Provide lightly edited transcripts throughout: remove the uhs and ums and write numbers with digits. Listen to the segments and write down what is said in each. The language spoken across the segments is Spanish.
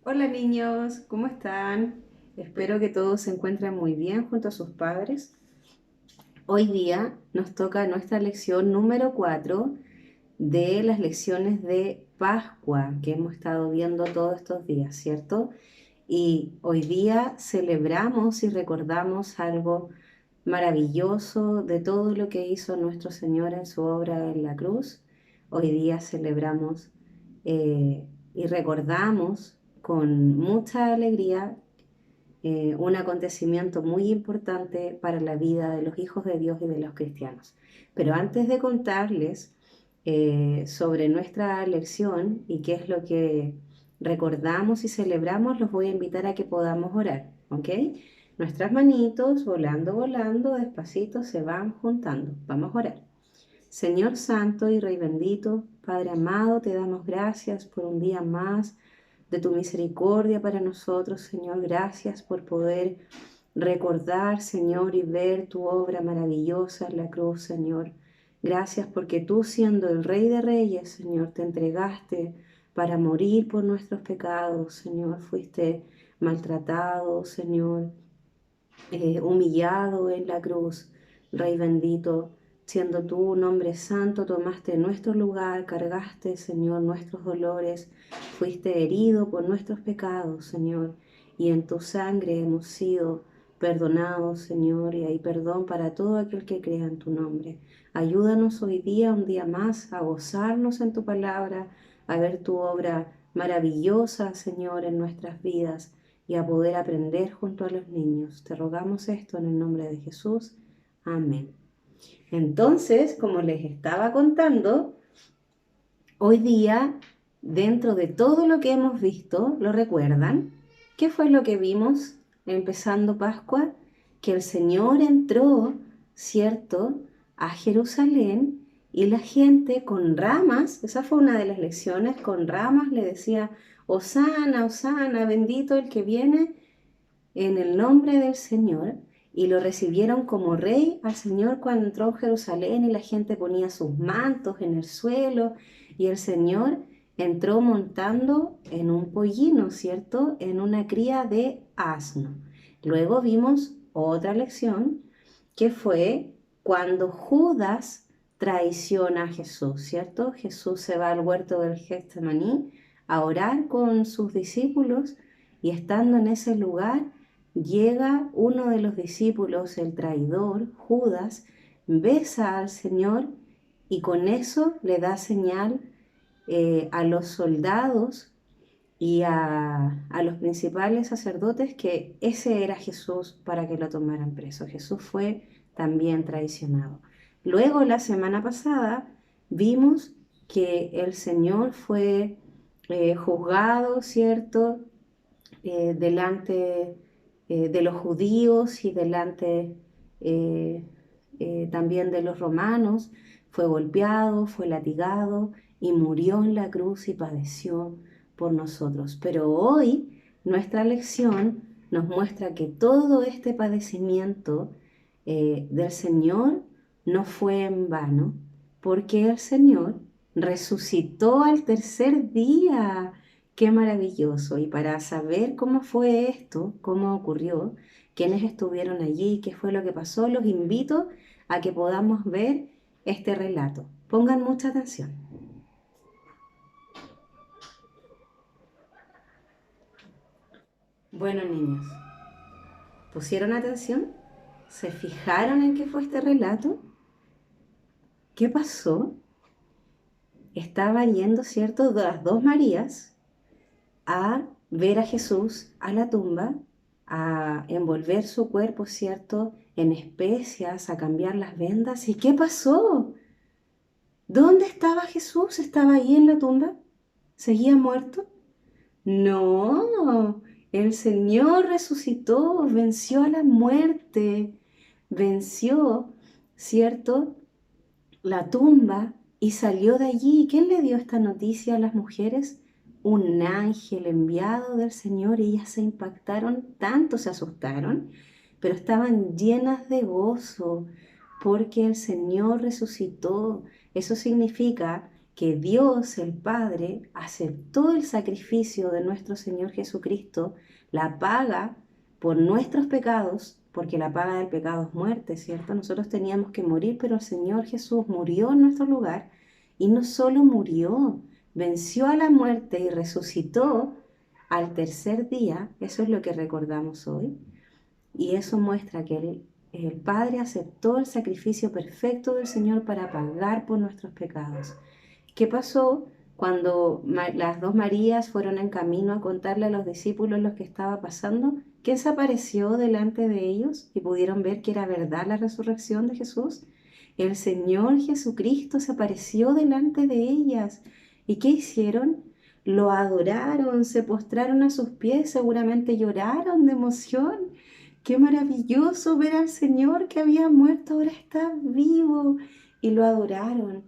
Hola niños, ¿cómo están? Espero que todos se encuentren muy bien junto a sus padres. Hoy día nos toca nuestra lección número 4 de las lecciones de Pascua que hemos estado viendo todos estos días, ¿cierto? Y hoy día celebramos y recordamos algo maravilloso de todo lo que hizo nuestro Señor en su obra en la cruz. Hoy día celebramos y recordamos con mucha alegría un acontecimiento muy importante para la vida de los hijos de Dios y de los cristianos. Pero antes de contarles sobre nuestra lección y qué es lo que recordamos y celebramos, los voy a invitar a que podamos orar, ¿ok? Nuestras manitos, volando, volando, despacito, se van juntando. Vamos a orar. Señor Santo y Rey bendito, Padre amado, te damos gracias por un día más de tu misericordia para nosotros, Señor. Gracias por poder recordar, Señor, y ver tu obra maravillosa en la cruz, Señor. Gracias porque tú, siendo el Rey de Reyes, Señor, te entregaste para morir por nuestros pecados, Señor. Fuiste maltratado, Señor, humillado en la cruz, Rey bendito, siendo tú un hombre santo, tomaste nuestro lugar, cargaste, Señor, nuestros dolores, fuiste herido por nuestros pecados, Señor, y en tu sangre hemos sido perdonados, Señor, y hay perdón para todo aquel que crea en tu nombre. Ayúdanos hoy día, un día más, a gozarnos en tu palabra, a ver tu obra maravillosa, Señor, en nuestras vidas y a poder aprender junto a los niños. Te rogamos esto en el nombre de Jesús. Amén. Entonces, como les estaba contando, hoy día, dentro de todo lo que hemos visto, ¿lo recuerdan? ¿Qué fue lo que vimos empezando Pascua? Que el Señor entró, ¿cierto?, a Jerusalén y la gente con ramas, esa fue una de las lecciones, con ramas le decía, Hosana, Hosana, bendito el que viene en el nombre del Señor, y lo recibieron como rey al Señor cuando entró a Jerusalén y la gente ponía sus mantos en el suelo y el Señor entró montando en un pollino, ¿cierto? En una cría de asno. Luego vimos otra lección que fue cuando Judas traiciona a Jesús, ¿cierto? Jesús se va al huerto del Getsemaní a orar con sus discípulos y estando en ese lugar, llega uno de los discípulos, el traidor, Judas, besa al Señor y con eso le da señal a los soldados y a los principales sacerdotes que ese era Jesús para que lo tomaran preso. Jesús fue también traicionado. Luego, la semana pasada, vimos que el Señor fue juzgado, ¿cierto? Delante de los judíos y delante eh, también de los romanos, fue golpeado, fue latigado y murió en la cruz y padeció por nosotros. Pero hoy nuestra lección nos muestra que todo este padecimiento del Señor no fue en vano, porque el Señor resucitó al tercer día. Qué maravilloso. Y para saber cómo fue esto, cómo ocurrió, quiénes estuvieron allí, qué fue lo que pasó, los invito a que podamos ver este relato. Pongan mucha atención. Bueno, niños, ¿pusieron atención? ¿Se fijaron en qué fue este relato? ¿Qué pasó? Estaba yendo, ¿cierto?, las dos Marías a ver a Jesús a la tumba, a envolver su cuerpo, ¿cierto?, en especias, a cambiar las vendas. ¿Y qué pasó? ¿Dónde estaba Jesús? ¿Estaba ahí en la tumba? ¿Seguía muerto? No, el Señor resucitó, venció a la muerte, venció, ¿cierto?, la tumba y salió de allí. ¿Quién le dio esta noticia a las mujeres? Un ángel enviado del Señor. Ellas se impactaron tanto, se asustaron, pero estaban llenas de gozo porque el Señor resucitó. Eso significa que Dios el Padre aceptó el sacrificio de nuestro Señor Jesucristo, la paga por nuestros pecados, porque la paga del pecado es muerte, ¿cierto? Nosotros teníamos que morir, pero el Señor Jesús murió en nuestro lugar y no solo murió, venció a la muerte y resucitó al tercer día. Eso es lo que recordamos hoy. Y eso muestra que el Padre aceptó el sacrificio perfecto del Señor para pagar por nuestros pecados. ¿Qué pasó cuando las dos Marías fueron en camino a contarle a los discípulos lo que estaba pasando? ¿Quién se apareció delante de ellos y pudieron ver que era verdad la resurrección de Jesús? El Señor Jesucristo se apareció delante de ellas. ¿Y qué hicieron? Lo adoraron, se postraron a sus pies, seguramente lloraron de emoción. Qué maravilloso ver al Señor que había muerto, ahora está vivo. Y lo adoraron.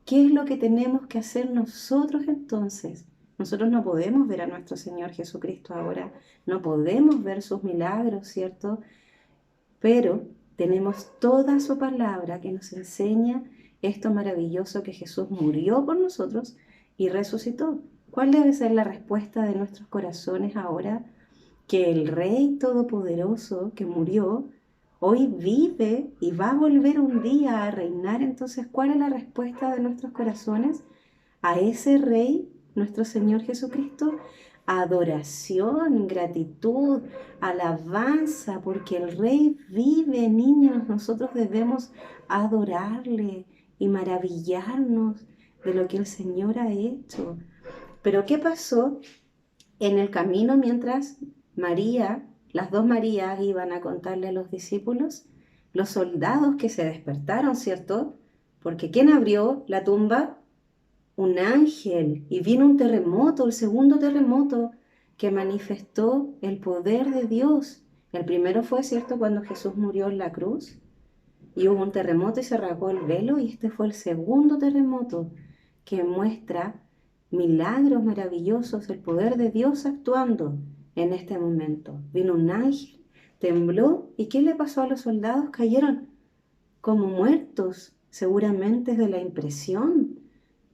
¿Qué es lo que tenemos que hacer nosotros entonces? Nosotros no podemos ver a nuestro Señor Jesucristo ahora, no podemos ver sus milagros, ¿cierto? Pero tenemos toda su palabra que nos enseña esto maravilloso que Jesús murió por nosotros y resucitó. ¿Cuál debe ser la respuesta de nuestros corazones ahora? Que el Rey Todopoderoso que murió hoy vive y va a volver un día a reinar. Entonces, ¿cuál es la respuesta de nuestros corazones a ese Rey, nuestro Señor Jesucristo? Adoración, gratitud, alabanza, porque el Rey vive, niños. Nosotros debemos adorarle y maravillarnos de lo que el Señor ha hecho. Pero ¿qué pasó en el camino mientras María, las dos Marías iban a contarle a los discípulos? Los soldados que se despertaron, ¿cierto? Porque ¿quién abrió la tumba? Un ángel. Y vino un terremoto, el segundo terremoto, que manifestó el poder de Dios. El primero fue, ¿cierto?, cuando Jesús murió en la cruz. Y hubo un terremoto y se rasgó el velo. Y este fue el segundo terremoto que muestra milagros maravillosos, el poder de Dios actuando en este momento. Vino un ángel, tembló, ¿y qué le pasó a los soldados? Cayeron como muertos, seguramente de la impresión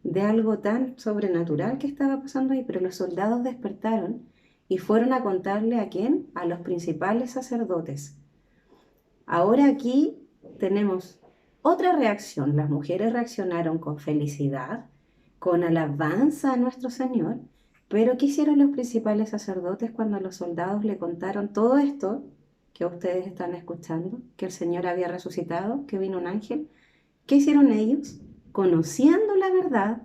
de algo tan sobrenatural que estaba pasando ahí, pero los soldados despertaron y fueron a contarle ¿a quién? A los principales sacerdotes. Ahora aquí tenemos otra reacción. Las mujeres reaccionaron con felicidad, con alabanza a nuestro Señor, pero ¿qué hicieron los principales sacerdotes cuando los soldados le contaron todo esto que ustedes están escuchando? Que el Señor había resucitado, que vino un ángel. ¿Qué hicieron ellos? Conociendo la verdad,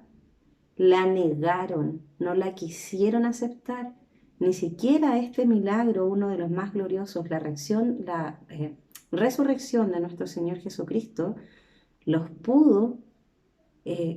la negaron, no la quisieron aceptar. Ni siquiera este milagro, uno de los más gloriosos, la resurrección de nuestro Señor Jesucristo, los pudo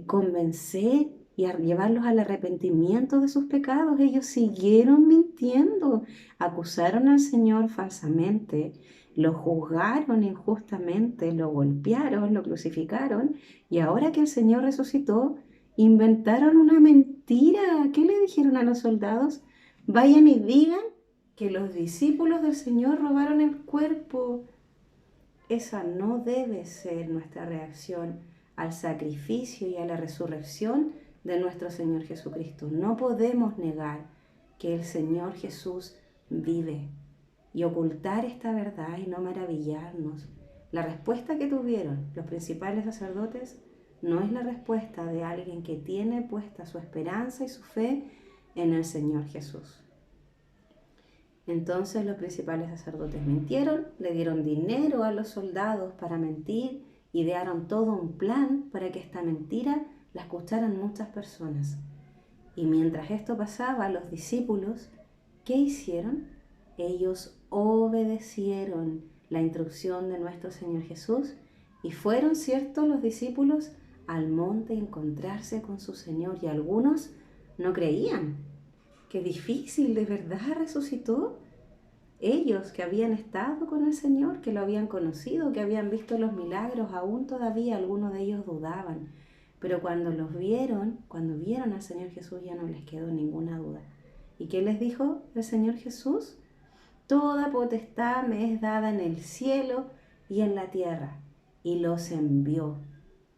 convencer y a llevarlos al arrepentimiento de sus pecados. Ellos siguieron mintiendo, acusaron al Señor falsamente, lo juzgaron injustamente, lo golpearon, lo crucificaron, y ahora que el Señor resucitó, inventaron una mentira. ¿Qué le dijeron a los soldados? Vayan y digan que los discípulos del Señor robaron el cuerpo. Esa no debe ser nuestra reacción al sacrificio y a la resurrección de nuestro Señor Jesucristo. No podemos negar que el Señor Jesús vive y ocultar esta verdad y no maravillarnos. La respuesta que tuvieron los principales sacerdotes no es la respuesta de alguien que tiene puesta su esperanza y su fe en el Señor Jesús. Entonces los principales sacerdotes mintieron, le dieron dinero a los soldados para mentir, idearon todo un plan para que esta mentira la escucharan muchas personas. Y mientras esto pasaba, los discípulos, ¿qué hicieron? Ellos obedecieron la instrucción de nuestro Señor Jesús y fueron, ¿cierto?, los discípulos al monte a encontrarse con su Señor, y algunos no creían. Qué difícil, ¿de verdad resucitó? Ellos que habían estado con el Señor, que lo habían conocido, que habían visto los milagros, aún todavía algunos de ellos dudaban. Pero cuando cuando vieron al Señor Jesús, ya no les quedó ninguna duda. ¿Y qué les dijo el Señor Jesús? Toda potestad me es dada en el cielo y en la tierra. Y los envió.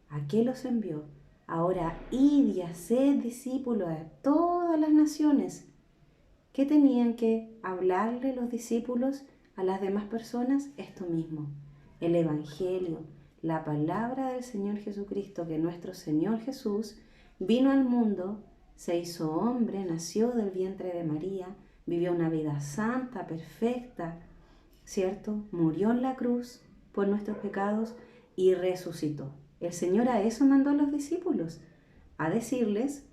¿A qué los envió? Ahora id y haced discípulos a todas las naciones. ¿Qué tenían que hablarle los discípulos a las demás personas? Esto mismo, el Evangelio, la palabra del Señor Jesucristo, que nuestro Señor Jesús vino al mundo, se hizo hombre, nació del vientre de María, vivió una vida santa, perfecta, ¿cierto? Murió en la cruz por nuestros pecados y resucitó. El Señor a eso mandó a los discípulos, a decirles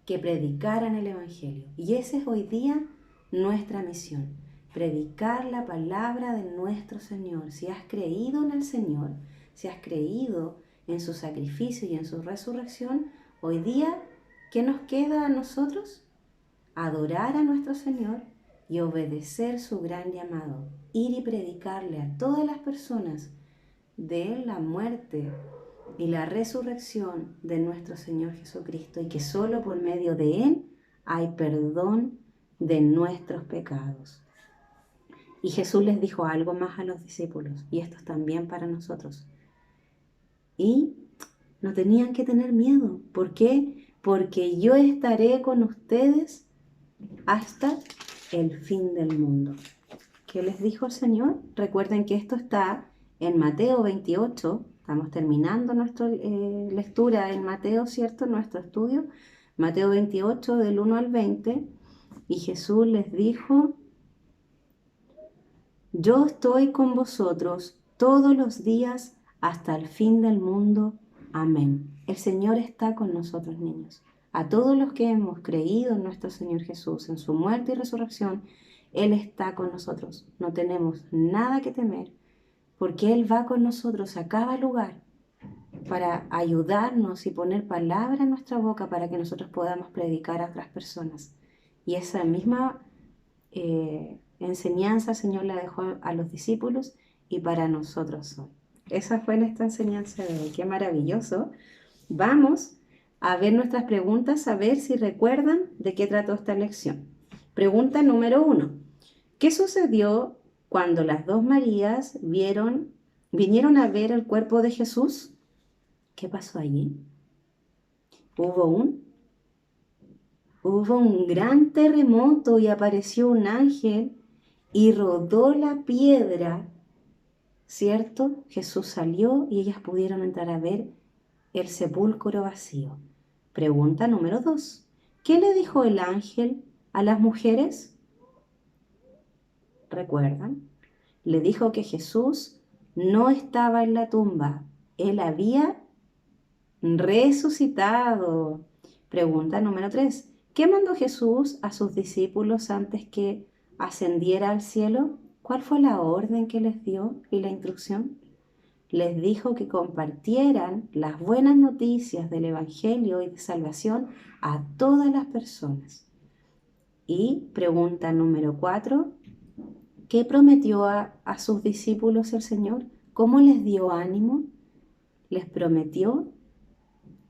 que predicaran el Evangelio. Y esa es hoy día nuestra misión, predicar la palabra de nuestro Señor. Si has creído en el Señor, si has creído en su sacrificio y en su resurrección, hoy día, ¿qué nos queda a nosotros? Adorar a nuestro Señor y obedecer su gran llamado. Ir y predicarle a todas las personas de la muerte y la resurrección de nuestro Señor Jesucristo, y que solo por medio de Él hay perdón de nuestros pecados. Y Jesús les dijo algo más a los discípulos, y esto es también para nosotros. Y no tenían que tener miedo. ¿Por qué? Porque yo estaré con ustedes hasta el fin del mundo. ¿Qué les dijo el Señor? Recuerden que esto está en Mateo 28. Estamos terminando nuestra lectura en Mateo, ¿cierto? Nuestro estudio. Mateo 28, del 1 al 20. Y Jesús les dijo: yo estoy con vosotros todos los días hasta el fin del mundo. Amén. El Señor está con nosotros, niños. A todos los que hemos creído en nuestro Señor Jesús, en su muerte y resurrección, Él está con nosotros. No tenemos nada que temer, porque Él va con nosotros a cada lugar para ayudarnos y poner palabra en nuestra boca para que nosotros podamos predicar a otras personas. Y esa misma enseñanza el Señor la dejó a los discípulos y para nosotros hoy. Esa fue nuestra enseñanza de hoy. ¡Qué maravilloso! Vamos a ver nuestras preguntas, a ver si recuerdan de qué trató esta lección. Pregunta número 1. ¿Qué sucedió cuando las dos Marías vinieron a ver el cuerpo de Jesús? ¿Qué pasó allí? Hubo un gran terremoto y apareció un ángel y rodó la piedra, ¿cierto? Jesús salió y ellas pudieron entrar a ver el sepulcro vacío. Pregunta número 2. ¿Qué le dijo el ángel a las mujeres? ¿Recuerdan? Le dijo que Jesús no estaba en la tumba. Él había resucitado. Pregunta número 3. ¿Qué mandó Jesús a sus discípulos antes que ascendiera al cielo? ¿Cuál fue la orden que les dio y la instrucción? Les dijo que compartieran las buenas noticias del Evangelio y de salvación a todas las personas. Y pregunta número 4. ¿Qué prometió a sus discípulos el Señor? ¿Cómo les dio ánimo? Les prometió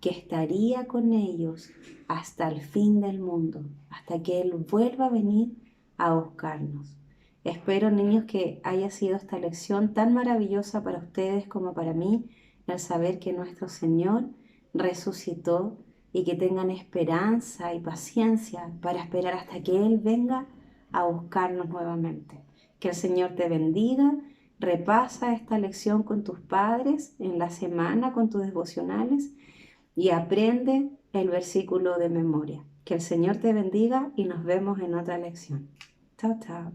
que estaría con ellos hasta el fin del mundo, hasta que Él vuelva a venir a buscarnos. Espero, niños, que haya sido esta lección tan maravillosa para ustedes como para mí, el saber que nuestro Señor resucitó, y que tengan esperanza y paciencia para esperar hasta que Él venga a buscarnos nuevamente. Que el Señor te bendiga. Repasa esta lección con tus padres en la semana, con tus devocionales, y aprende el versículo de memoria. Que el Señor te bendiga y nos vemos en otra lección. Chao, chao.